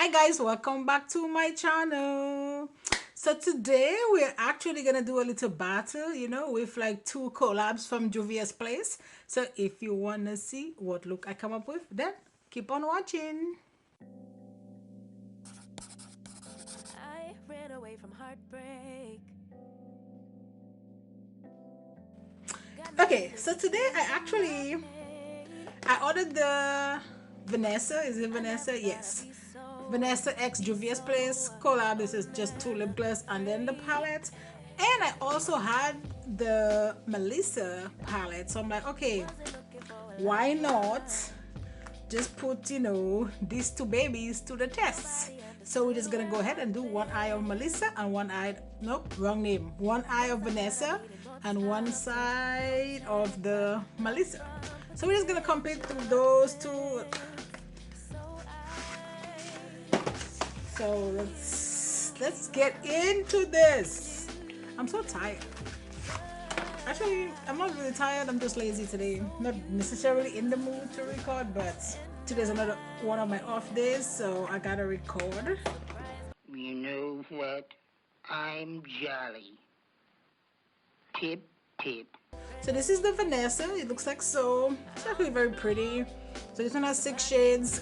Hi guys, welcome back to my channel. So today we're actually gonna do a little battle, with like two collabs from Juvia's place. So if you wanna see what look I come up with, then keep on watching. I ran away from heartbreak. Okay, so today I ordered the Vanessa. Is it Vanessa? Yes. Vanessa X Juvia's place collab. This is just two lip gloss and then the palette. And I also had the Melissa palette. So I'm like, okay, why not just put, these two babies to the test? So we're just gonna go ahead and do one eye of Melissa and one eye, nope, wrong name. One eye of Vanessa and one side of the Melissa. So we're just gonna compete through those two. So let's get into this. I'm so tired. Actually, I'm not really tired. I'm just lazy today. Not necessarily in the mood to record, but today's another one of my off days, so I gotta record. You know what? I'm jolly. Tip, tip. So this is the Vanessa. It looks like so. It's actually very pretty. So this one has 6 shades.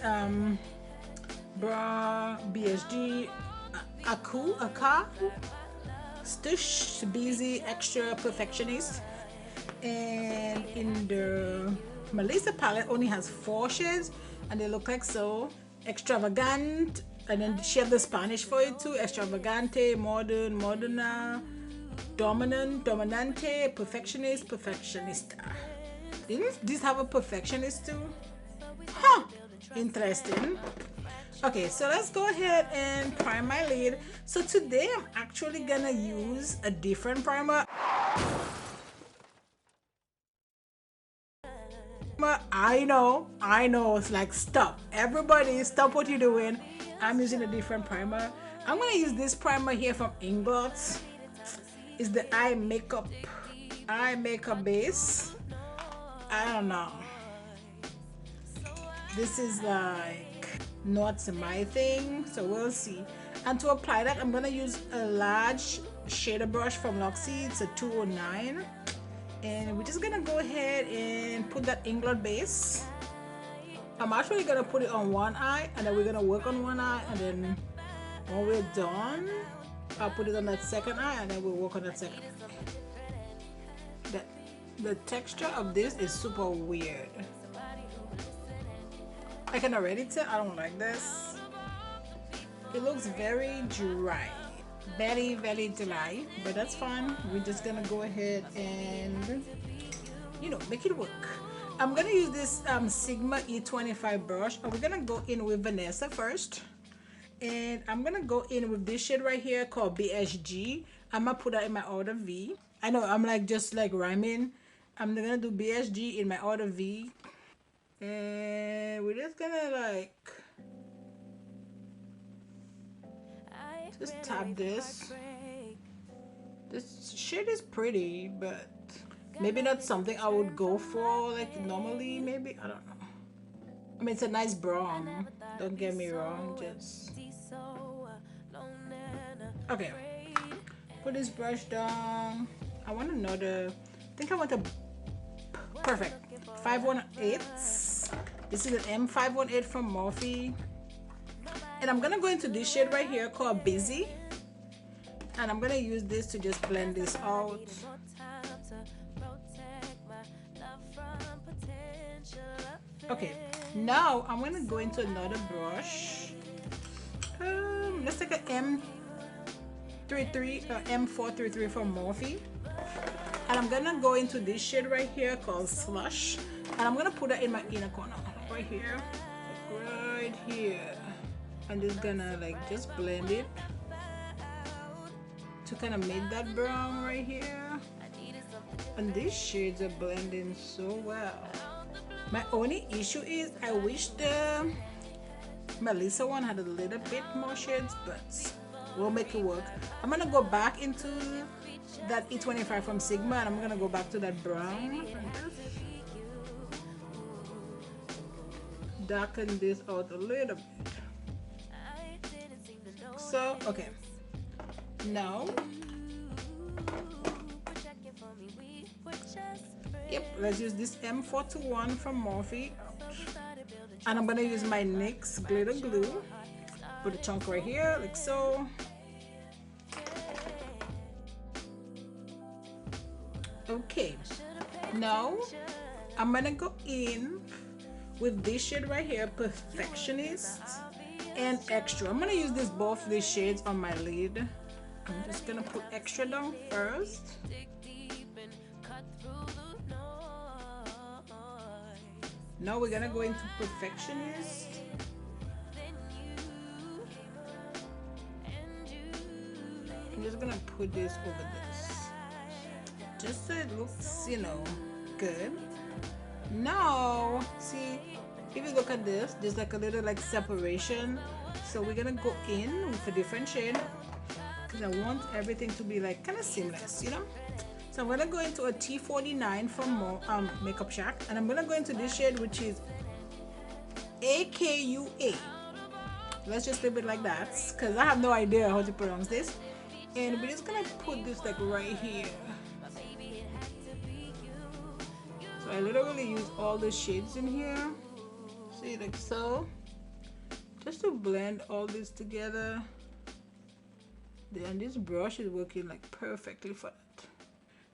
Bra, BSG, Aka, Stush, Busy, Extra, Perfectionist. And in the Melissa palette only has 4 shades and they look like so. Extravagant, and then she have the Spanish for it too. Extravagante, modern, moderna, dominant, dominante, perfectionist, perfectionista. Didn't this have a perfectionist too? Huh, interesting. Okay, so let's go ahead and prime my lid. So today I'm actually gonna use a different primer. I know, it's like stop. Everybody stop what you're doing. I'm using a different primer. I'm gonna use this primer here from Inglot. It's the eye makeup base. I don't know. This is like not my thing, so we'll see. And to apply that, I'm gonna use a large shader brush from Luxie. It's a 209, and we're just gonna go ahead and put that Inglot base. I'm actually gonna put it on one eye, and then we're gonna work on one eye, and then when we're done, I'll put it on that second eye, and then we'll work on that second eye. The texture of this is super weird. I can already tell I don't like this. It looks very dry, very dry, but that's fine. We're just gonna go ahead and make it work. I'm gonna use this Sigma E28 brush, and we're gonna go in with Vanessa first, and I'm gonna go in with this shade right here called BSG. I'm gonna put that in my order V. I know I'm like just like rhyming. I'm gonna do BSG in my order V. And we're just gonna like just tap this. This shade is pretty, but maybe not something I would go for like normally. Maybe, I don't know. I mean, it's a nice brown, don't get me wrong. Just okay, put this brush down. I want another, I think I want a perfect 518. This is an M441 from Morphe, and I'm gonna go into this shade right here called Busy, and I'm gonna use this to just blend this out. Okay, now I'm gonna go into another brush. Let's take a M433 from Morphe, and I'm gonna go into this shade right here called Slush, and I'm gonna put it in my inner corner right here. I'm just gonna like just blend it to kind of make that brown right here, and these shades are blending so well. My only issue is I wish the Melissa one had a little bit more shades, but we'll make it work. I'm gonna go back into that E28 from Sigma, and I'm gonna go back to that brown and just darken this out a little bit. so. Okay, now, yep, let's use this M421 from Morphe, and I'm gonna use my NYX glitter glue. Put a chunk right here, like so. Okay, now I'm gonna go in with this shade right here, Perfectionist and Extra. I'm gonna use this both these shades on my lid. I'm just gonna put Extra down first. Now we're gonna go into Perfectionist. I'm just gonna put this over this, just so it looks, you know, good. Now, see, if you look at this, there's like a little like separation. So we're gonna go in with a different shade because I want everything to be like kind of seamless, you know. So I'm gonna go into a T49 from Makeup Shack, and I'm gonna go into this shade, which is AKUA. Let's just leave it like that because I have no idea how to pronounce this. And we're just gonna put this like right here. So I literally use all the shades in here. See, like so. Just to blend all this together. Then this brush is working like perfectly for that.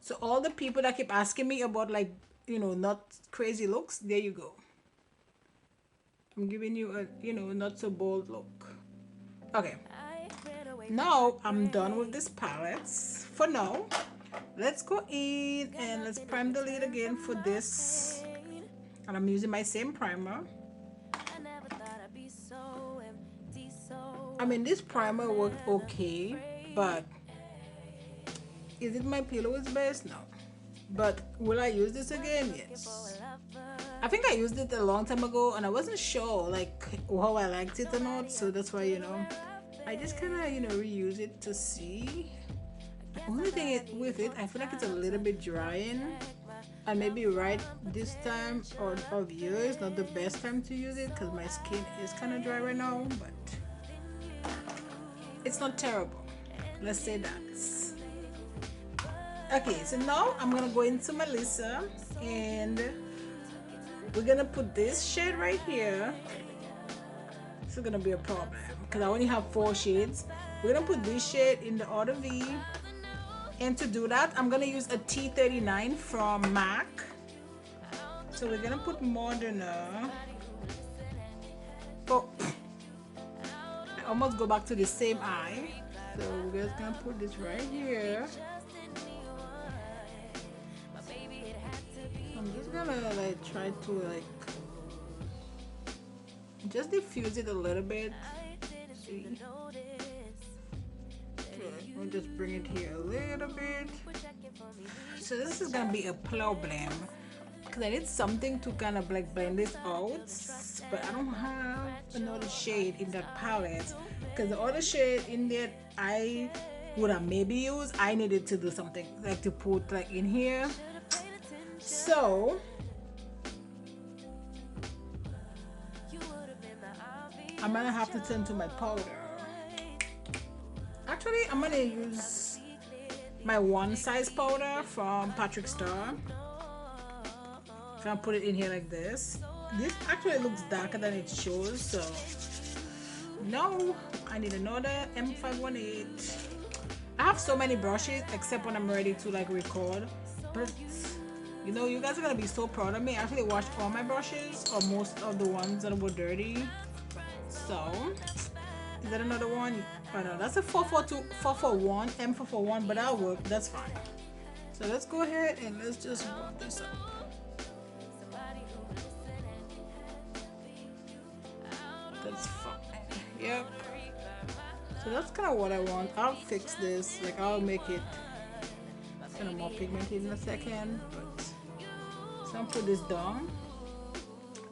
So all the people that keep asking me about like, you know, not crazy looks, there you go. I'm giving you a, you know, not so bold look. Okay. Now I'm done with these palettes for now. Let's go in and let's prime the lid again for this. And I'm using my same primer. I mean, this primer worked okay, but is it my Pillows base? No. But will I use this again? Yes. I think I used it a long time ago and I wasn't sure like how I liked it or not, so that's why, you know, I just kind of, you know, reuse it to see. The only thing with it, I feel like it's a little bit drying, and maybe right this time of year is not the best time to use it because my skin is kind of dry right now, but it's not terrible, let's say that. Okay, so now I'm gonna go into Melissa and we're gonna put this shade right here. This is gonna be a problem because I only have 4 shades. We're gonna put this shade in the other V, and to do that I'm gonna use a T39 from M.A.C. So we're gonna put more than oh, I almost go back to the same eye. So we're just gonna put this right here. I'm just gonna like try to like just diffuse it a little bit. See? Okay, we'll just bring it here a little bit. So this is gonna be a problem because I need something to kind of like blend this out, but I don't have another shade in that palette because the other shade in there I would have maybe used. I needed to do something like to put like in here. So I'm gonna have to turn to my powder. Actually, I'm gonna use my one size powder from Patrick Star. I'm gonna put it in here like this. This actually looks darker than it shows, so no, I need another M518. I have so many brushes except when I'm ready to like record, but you know, you guys are gonna be so proud of me. I actually washed all my brushes, or most of the ones that were dirty. So, is that another one? Oh no, that's a 441, M441, but that'll work, that's fine. So let's go ahead and let's just rub this up. That's fine, yep. So that's kind of what I want. I'll fix this, like I'll make it kind of more pigmented in a second, but so I'll put this down.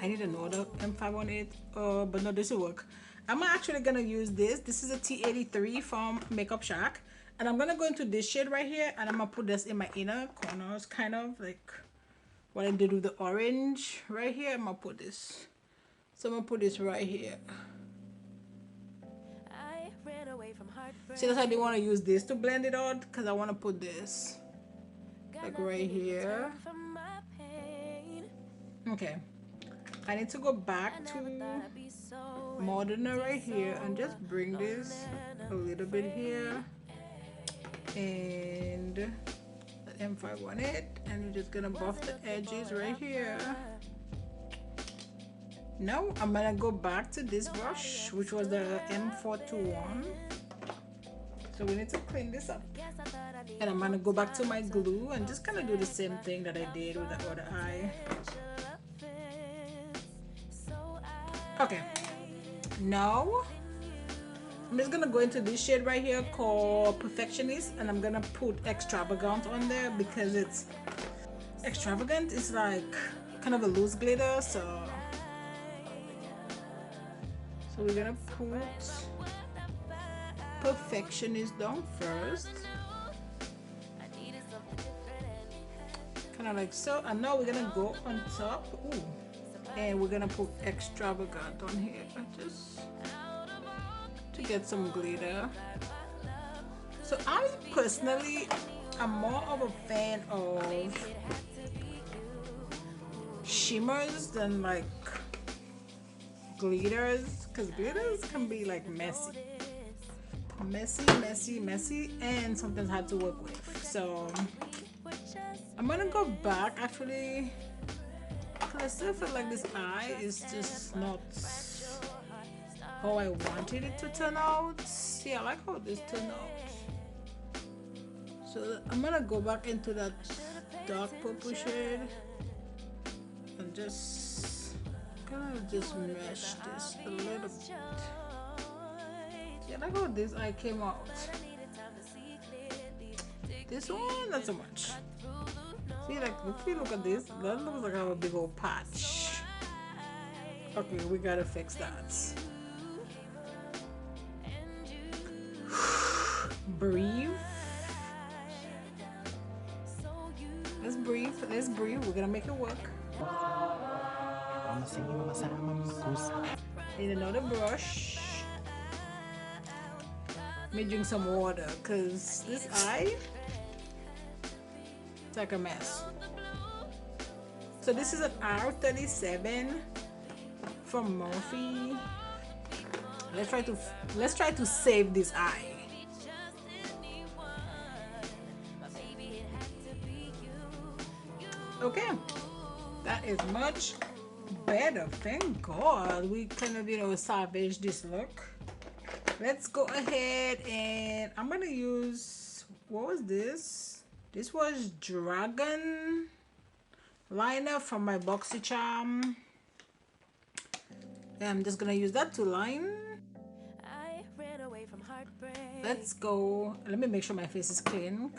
I need another M518, but no, this will work. I'm actually gonna use this. This is a T83 from Makeup Shack, and I'm gonna go into this shade right here, and I'm gonna put this in my inner corners, kind of like what I did with the orange right here. I'm gonna put this. So I'm gonna put this right here. See, that's why I didn't want to use this to blend it out, because I want to put this like right here. Okay, I need to go back to Moderna right here and just bring this a little bit here, and the M418, and you're just gonna buff the edges right here. Now I'm gonna go back to this brush, which was the M421. So we need to clean this up, and I'm gonna go back to my glue and just kind of do the same thing that I did with the other eye. Okay, now I'm just gonna go into this shade right here called Perfectionist, and I'm gonna put Extravagant on there because it's Extravagant is like kind of a loose glitter, so we're gonna put Perfectionist down first, kind of like so, and now we're gonna go on top. Ooh. And we're gonna put Extravagant on here just to get some glitter. So I personally am more of a fan of shimmers than like glitters, because glitters can be like messy, and sometimes hard to work with. So I'm gonna go back actually. I still feel like this eye is just not how I wanted it to turn out. See, I like how this turned out. So I'm gonna go back into that dark purple shade and just kind of just mesh this a little bit. See, I like how this eye came out. This one, not so much. See, like, if you look at this, that looks like I have a big old patch. Okay, we gotta fix that. Breathe. Let's breathe. Let's breathe. We're gonna make it work. Need another brush. Let me drink some water, because this eye, like a mess. So this is an R37 from Morphe. Let's try to save this eye. Okay, that is much better. Thank God we kind of salvage this look. Let's go ahead and I'm gonna use, what was this? This was Dragon liner from my BoxyCharm. I'm just gonna use that to line. Let's go. Let me make sure my face is clean.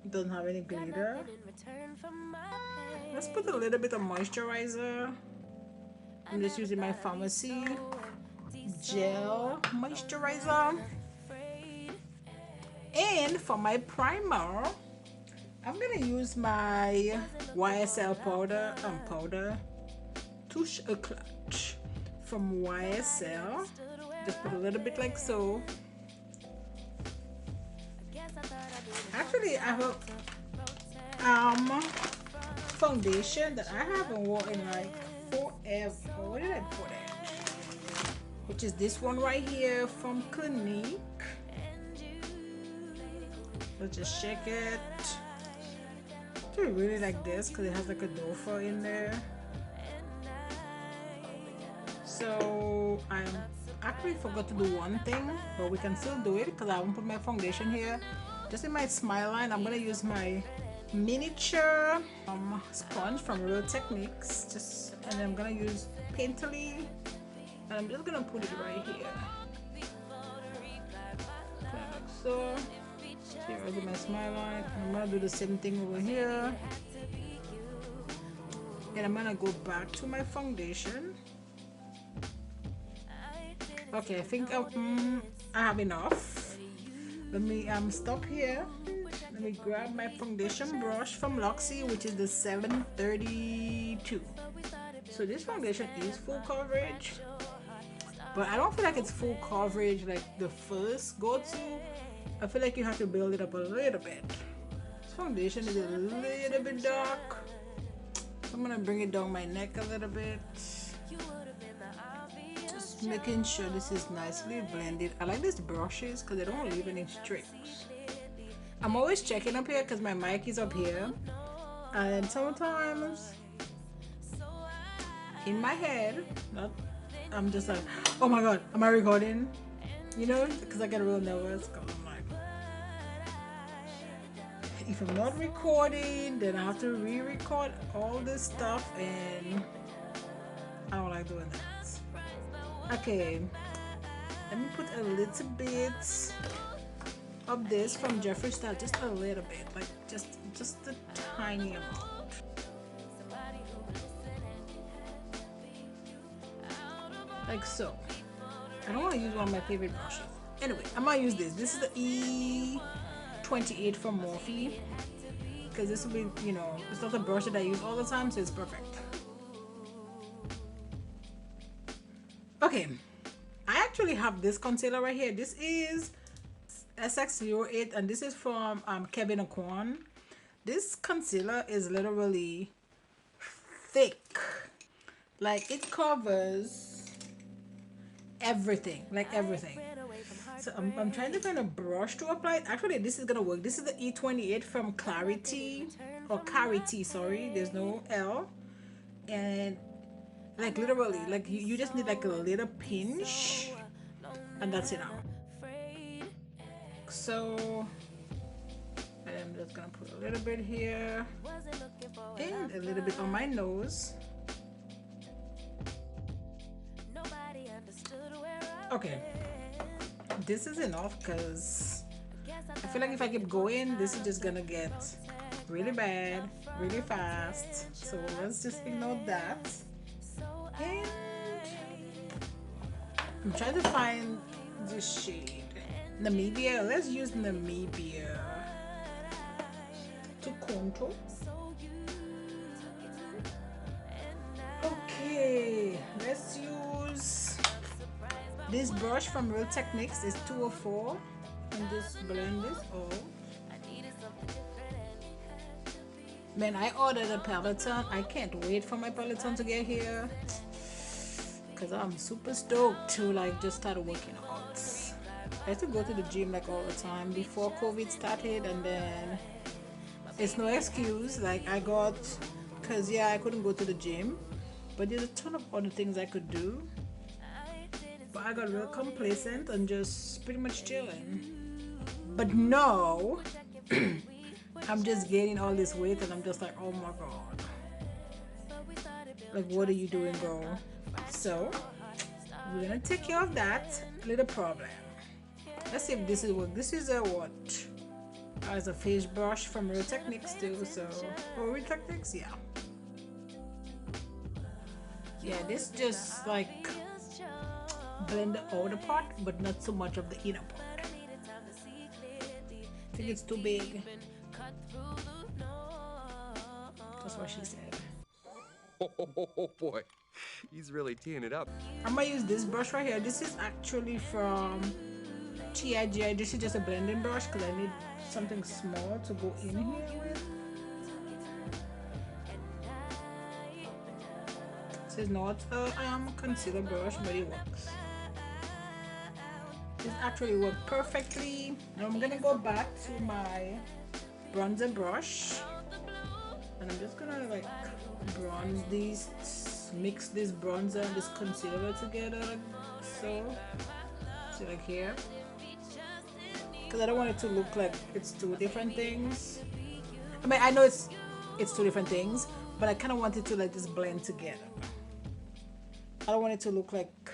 It doesn't have any glitter. Let's put a little bit of moisturizer. I'm just using my Pharmacy gel moisturizer. And for my primer, I'm gonna use my YSL powder touche éclat from YSL. Just put a little bit like so. Actually, I have a foundation that I haven't worn in like forever. Where did I put it? Which is this one right here from Clinique. Let's just shake it. I really like this because it has like a doe in there. So I actually forgot to do one thing, but we can still do it because I won't put my foundation here. Just in my smile line, I'm gonna use my miniature sponge from Real Techniques. And I'm gonna use Painterly, and I'm just gonna put it right here. Okay, like so. Here I do my smile line. I'm gonna do the same thing over here, and I'm gonna go back to my foundation. Okay, I think I have enough. Let me stop here. Let me grab my foundation brush from Luxie, which is the 732. So this foundation is full coverage, but I don't feel like it's full coverage like the first go-to. I feel like you have to build it up a little bit. This foundation is a little bit dark. I'm gonna bring it down my neck a little bit. Just making sure this is nicely blended. I like these brushes because they don't leave any streaks. I'm always checking up here because my mic is up here, and sometimes in my head, I'm just like, oh my god, am I recording? You know, because I get real nervous. Cause I'm like, if I'm not recording, then I have to re-record all this stuff, and I don't like doing that. Okay, let me put a little bit of this from Jeffree style, just a little bit, like just a tiny amount. Like so. I don't want to use one of my favorite brushes. Anyway, I'm gonna use this. This is the E28 from Morphe, because this will be, you know, it's not a brush that I use all the time, so it's perfect. Okay, I actually have this concealer right here. This is SX08, and this is from Kevyn Aucoin. This concealer is literally thick. Like, it covers everything, like everything. So I'm trying to find a brush to apply it. Actually, this is gonna work. This is the E28 from Karity, or Karity, sorry, there's no L. And like literally, like you just need like a little pinch, and that's it now. So I'm just gonna put a little bit here and a little bit on my nose. Okay, this is enough because I feel like if I keep going, this is just gonna get really bad really fast. So let's just ignore that. And I'm trying to find this shade. Namibia. Let's use Namibia to contour. Okay, let's use this brush from Real Techniques. Is 204, and just blend this all. Man, I ordered a Peloton. I can't wait for my Peloton to get here, because I'm super stoked to like just start working out. I used to go to the gym like all the time before COVID started, and then it's no excuse. Like I got, because yeah, I couldn't go to the gym, but there's a ton of other things I could do. But I got real complacent and just pretty much chilling. But no, I'm just gaining all this weight, and I'm just like, oh my god, like what are you doing, girl? So we're gonna take care of that little problem. Let's see if this is what this is. A what? As a face brush from Real Techniques too. So Real Techniques, yeah. This just like blend the outer part, but not so much of the inner part. I think it's too big. That's what she said. Oh boy, he's really teeing it up. I'm gonna use this brush right here. This is actually from TIGI. This is just a blending brush because I need something small to go in here with. This is not a concealer brush, but it works. This actually worked perfectly. Now I'm gonna go back to my bronzer brush, and I'm just gonna like bronze these, mix this bronzer and this concealer together, like so. See, like here, because I don't want it to look like it's two different things. I mean, I know it's two different things, but I kind of want it to like just blend together. I don't want it to look like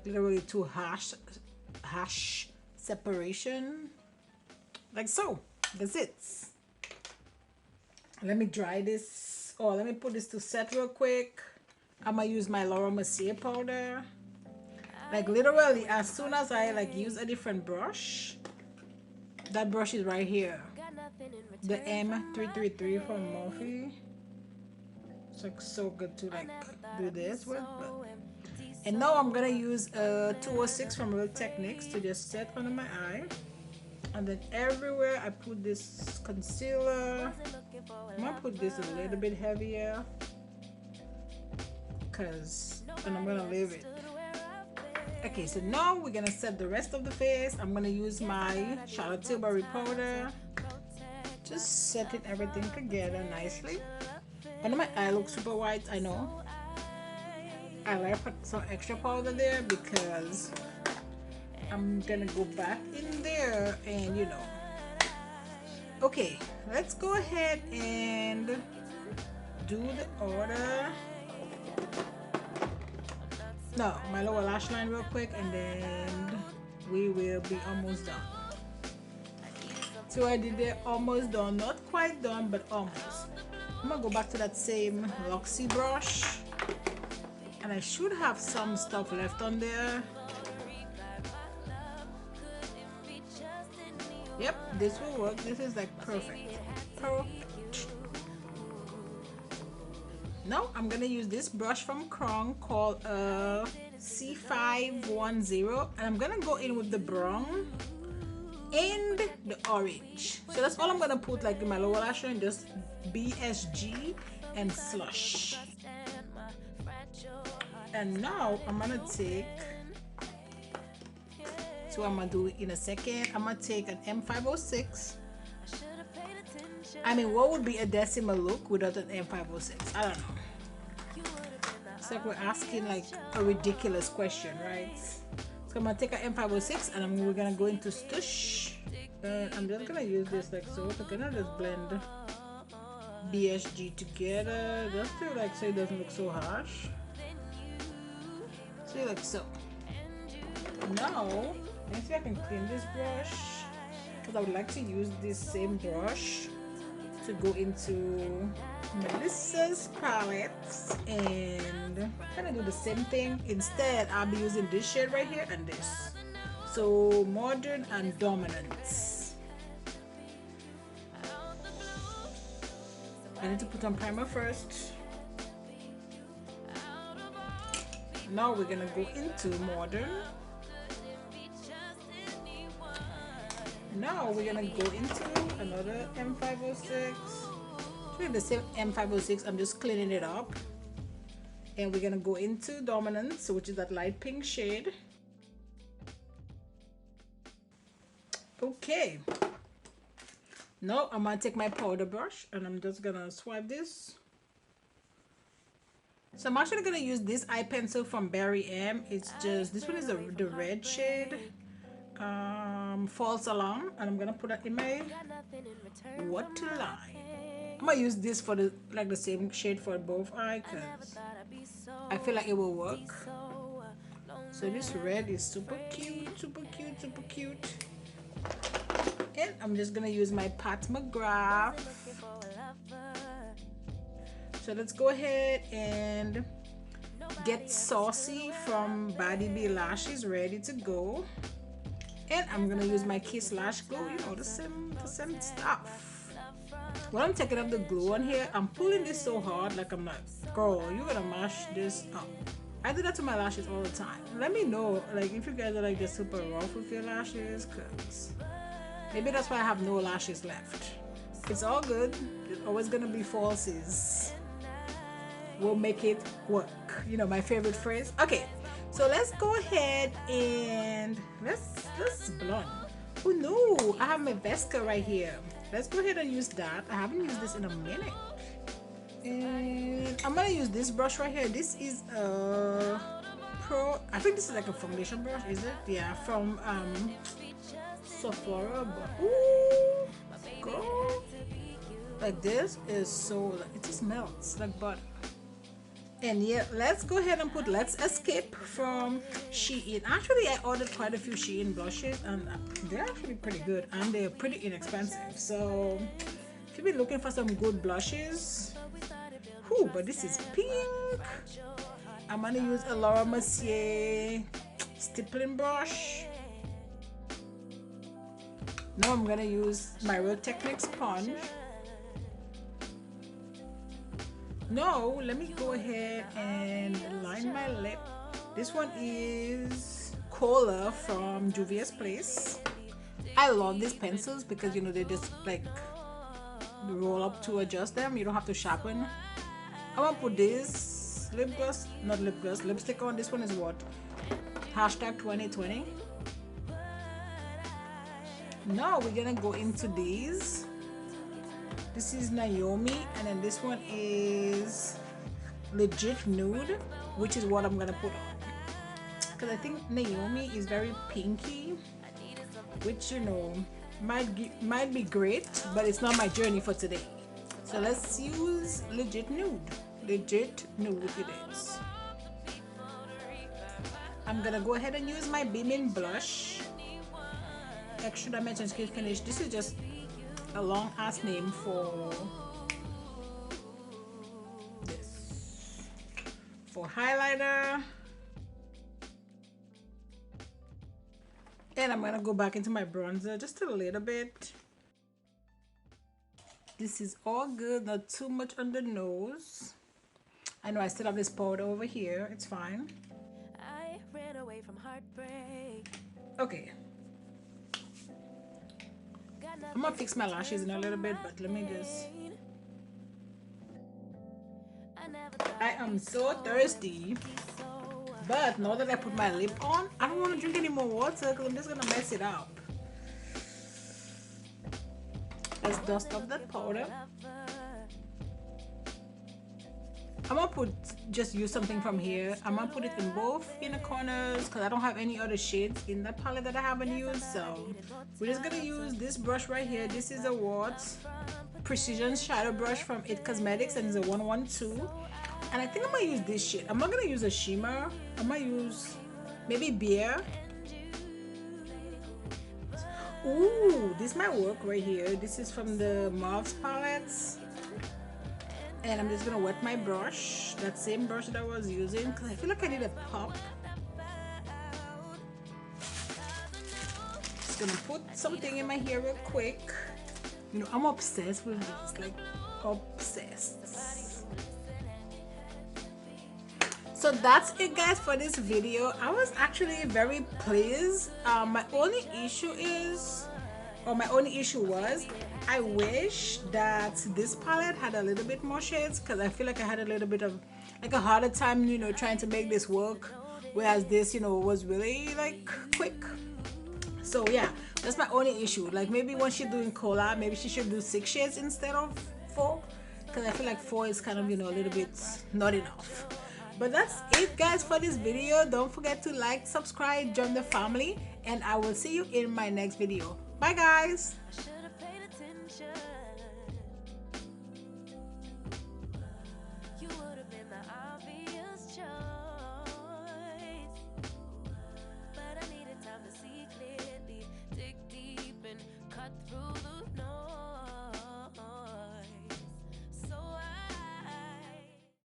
literally two hash separation, like so. That's it. Let me dry this, or let me put this to set real quick. I'm gonna use my Laura Mercier powder. Like literally as soon as I like use a different brush, that brush is right here, the M433 from Morphe. It's like so good to like do this with. And now I'm gonna use 206 from Real Techniques to just set under my eye. And then everywhere I put this concealer. I'm gonna put this a little bit heavier and I'm gonna leave it. Okay, so now we're gonna set the rest of the face. I'm gonna use my Charlotte Tilbury powder, just setting everything together nicely. I know my eye looks super white, I know. I like put some extra powder there because I'm gonna go back in there and you know. Okay, let's go ahead and do the order. No, my lower lash line real quick and then we will be almost done. So I did it almost done, not quite done but almost. I'm gonna go back to that same Luxie brush and I should have some stuff left on there. Yep, this will work. This is like perfect. Perfect. Now I'm gonna use this brush from Crown called C510 and I'm gonna go in with the brown and the orange. So that's all I'm gonna put like in my lower lash line, just BSG and Slush. And now I'm gonna take, so I'm gonna do it in a second. I'm gonna take an M506. I mean, what would be a decimal look without an M506? I don't know. It's like we're asking like a ridiculous question, right? So I'm gonna take an M506 and we're gonna go into Stush. And I'm just gonna use this like so. So I'm gonna just blend BSG together, just to like so it doesn't look so harsh. See, like so. Now, let me see if I can clean this brush because I would like to use this same brush to go into Melissa's palettes and kind of do the same thing. Instead, I'll be using this shade right here and this. So Modern and Dominance. I need to put on primer first. Now we're gonna go into Modern. Now we're gonna go into another M506. Doing the same M506, I'm just cleaning it up. And we're gonna go into Dominance, which is that light pink shade. Okay. Now I'm gonna take my powder brush and I'm just gonna swipe this. So I'm actually gonna use this eye pencil from Barry M. It's just, this one is the red shade. False Alarm, and I'm gonna put that in my waterline. I'm gonna use this for the like the same shade for both eyes because I feel like it will work. So this red is super cute, super cute, super cute. And I'm just gonna use my Pat McGrath. So let's go ahead and get Saucy from Body Bee Lashes ready to go. And I'm gonna use my Kiss Lash Glue, you know, the same stuff. When I'm taking up the glue on here, I'm pulling this so hard, like I'm like, girl, you're gonna mash this up. I do that to my lashes all the time. Let me know, like, if you guys are like just super rough with your lashes, cause maybe that's why I have no lashes left. It's all good. There's always gonna be falsies. We'll make it work. You know, my favorite phrase. Okay. So let's go ahead and let's blend. Oh no, I have my Vesca right here. Let's go ahead and use that. I haven't used this in a minute. And I'm gonna use this brush right here. This is a Pro, I think this is like a foundation brush, is it? Yeah, from Sephora. But ooh, girl, like this is so, it just melts like butter. And yeah, let's go ahead and put Let's Escape from Shein. Actually, I ordered quite a few Shein blushes and they're actually pretty good and they're pretty inexpensive. So if you've been looking for some good blushes, whew, but this is pink. I'm gonna use a Laura Mercier stippling brush. Now I'm gonna use my Real Techniques sponge. Now let me go ahead and line my lip. This one is Cola from Juvia's Place. I love these pencils because, you know, they just like roll up to adjust them. You don't have to sharpen. I'm gonna put this lip gloss, not lip gloss, lipstick on. This one is what? Hashtag 2020. Now we're gonna go into these. This is Naomi, and then this one is Legit Nude, which is what I'm gonna put on. Because I think Naomi is very pinky, which, you know, might be great, but it's not my journey for today. So let's use Legit Nude. Legit Nude it is. I'm gonna go ahead and use my beaming blush. Extra Dimension Skin Finish. This is just a long ass name for this. For highlighter. And I'm gonna go back into my bronzer just a little bit. This is all good, not too much on the nose. I know I still have this powder over here, it's fine. I ran away from heartbreak. Okay. I'm gonna fix my lashes in a little bit, but let me just... I am so thirsty. But now that I put my lip on, I don't want to drink any more water because I'm just gonna mess it up. Let's dust off that powder. I'm gonna just use something from here. I'm gonna put it in both inner corners because I don't have any other shades in that palette that I haven't used. So we're just gonna use this brush right here. This is a Watts Precision Shadow Brush from It Cosmetics, and it's a 112. And I think I'm gonna use this shit. I'm not gonna use a shimmer. I'm gonna use maybe Beer. Ooh, this might work right here. This is from the Mauves palettes. And I'm just gonna wet my brush, that same brush that I was using, because I feel like I need a pop. Just gonna put something in my hair real quick. You know, I'm obsessed with these, like obsessed. So that's it, guys, for this video. I was actually very pleased. My only issue was I wish that this palette had a little bit more shades, because I feel like I had a little bit of like a harder time, you know, trying to make this work, whereas this, you know, was really like quick. So yeah, that's my only issue. Like maybe when she's doing collab, maybe she should do 6 shades instead of 4, because I feel like 4 is kind of, you know, a little bit not enough. But that's it, guys, for this video. Don't forget to like, subscribe, join the family, and I will see you in my next video. Bye, guys. You would have been the obvious choice, but I needed time to see clearly, dig deep and cut through